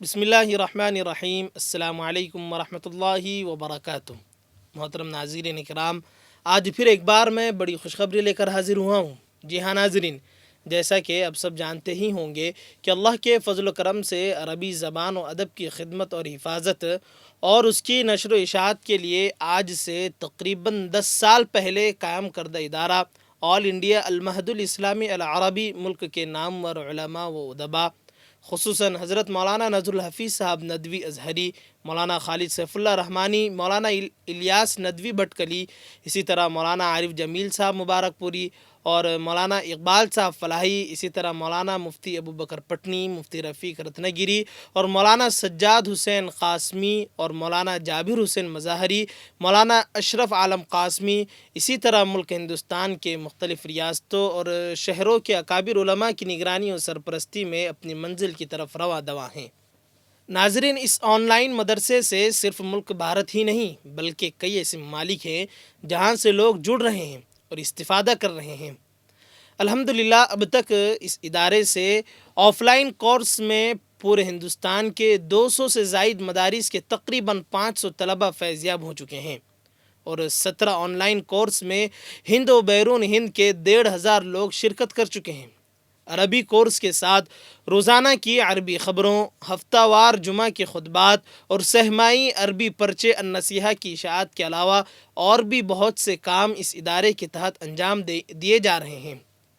بسم اللہ الرحمن الرحیم۔ السلام علیکم ورحمۃ اللہ وبرکاتہ۔ محترم ناظرین کرام، آج پھر ایک بار میں بڑی خوشخبری لے کر حاضر ہوا ہوں۔ جی ہاں ناظرین، جیسا کہ اب سب جانتے ہی ہوں گے کہ اللہ کے فضل و کرم سے عربی زبان و ادب کی خدمت اور حفاظت اور اس کی نشر و اشاعت کے لیے آج سے تقریباً 10 سال پہلے قائم کردہ ادارہ آل انڈیا المعہد الاسلامی العربی ملک کے نامور علماء و ادباء، خصوصاً حضرت مولانا نذر الحفیظ صاحب ندوی ازہری، مولانا خالد سیف اللہ رحمانی، مولانا الیاس ندوی بھٹکلی، اسی طرح مولانا عارف جمیل صاحب مبارک پوری اور مولانا اقبال صاحب فلاحی، اسی طرح مولانا مفتی ابو بکر پٹنی، مفتی رفیق رتنگیری اور مولانا سجاد حسین قاسمی اور مولانا جابر حسین مظاہری، مولانا اشرف عالم قاسمی، اسی طرح ملک ہندوستان کے مختلف ریاستوں اور شہروں کے اکابر علماء کی نگرانی اور سرپرستی میں اپنی منزل کی طرف رواں دواں ہیں۔ ناظرین، اس آن لائن مدرسے سے صرف ملک بھارت ہی نہیں بلکہ کئی ایسے ممالک ہیں جہاں سے لوگ جڑ رہے ہیں اور استفادہ کر رہے ہیں۔ الحمدللہ اب تک اس ادارے سے آف لائن کورس میں پورے ہندوستان کے 200 سے زائد مدارس کے تقریباً 500 طلبہ فیض یاب ہو چکے ہیں اور 17 آن لائن کورس میں ہند و بیرون ہند کے 1,500 لوگ شرکت کر چکے ہیں۔ عربی کورس کے ساتھ روزانہ کی عربی خبروں، ہفتہ وار جمعہ کے خطبات اور سہمائی عربی پرچے النصیحہ کی اشاعت کے علاوہ اور بھی بہت سے کام اس ادارے کے تحت انجام دیے جا رہے ہیں۔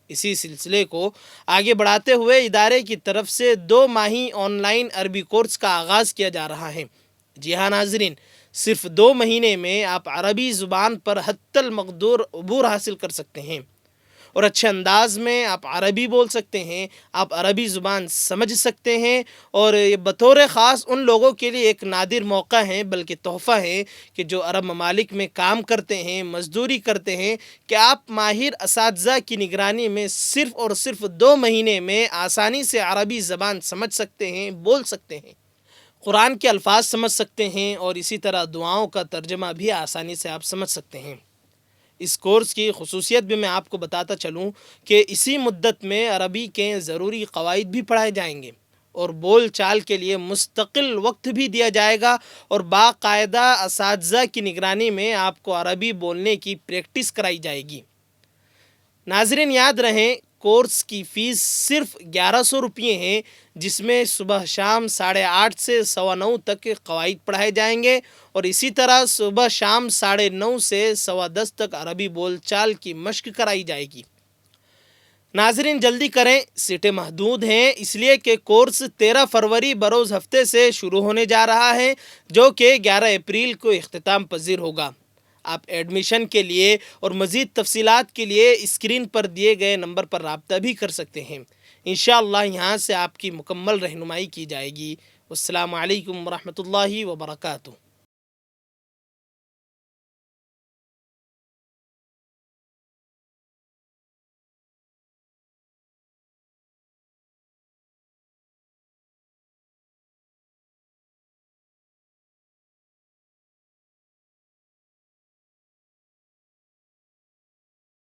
اسی سلسلے کو آگے بڑھاتے ہوئے ادارے کی طرف سے 2 ماہی آن لائن عربی کورس کا آغاز کیا جا رہا ہے۔ جی ہاں ناظرین، صرف 2 مہینے میں آپ عربی زبان پر حتی المقدور عبور حاصل کر سکتے ہیں اور اچھے انداز میں آپ عربی بول سکتے ہیں، آپ عربی زبان سمجھ سکتے ہیں، اور یہ بطور خاص ان لوگوں کے لیے ایک نادر موقع ہے بلکہ تحفہ ہے کہ جو عرب ممالک میں کام کرتے ہیں، مزدوری کرتے ہیں، کہ آپ ماہر اساتذہ کی نگرانی میں صرف اور صرف 2 مہینے میں آسانی سے عربی زبان سمجھ سکتے ہیں، بول سکتے ہیں، قرآن کے الفاظ سمجھ سکتے ہیں اور اسی طرح دعاؤں کا ترجمہ بھی آسانی سے آپ سمجھ سکتے ہیں۔ اس کورس کی خصوصیت بھی میں آپ کو بتاتا چلوں کہ اسی مدت میں عربی کے ضروری قواعد بھی پڑھائے جائیں گے اور بول چال کے لیے مستقل وقت بھی دیا جائے گا اور باقاعدہ اساتذہ کی نگرانی میں آپ کو عربی بولنے کی پریکٹس کرائی جائے گی۔ ناظرین یاد رہیں، کورس کی فیس صرف 1100 روپیے ہیں، جس میں صبح شام 8:30 سے 9:15 تک قواعد پڑھائے جائیں گے اور اسی طرح صبح شام 9:30 سے 10:15 تک عربی بول چال کی مشق کرائی جائے گی۔ ناظرین جلدی کریں، سیٹیں محدود ہیں، اس لیے کہ کورس 13 فروری بروز ہفتے سے شروع ہونے جا رہا ہے، جو کہ 11 اپریل کو اختتام پذیر ہوگا۔ آپ ایڈمیشن کے لیے اور مزید تفصیلات کے لیے اسکرین پر دیے گئے نمبر پر رابطہ بھی کر سکتے ہیں۔ انشاءاللہ یہاں سے آپ کی مکمل رہنمائی کی جائے گی۔ السلام علیکم ورحمۃ اللہ وبرکاتہ۔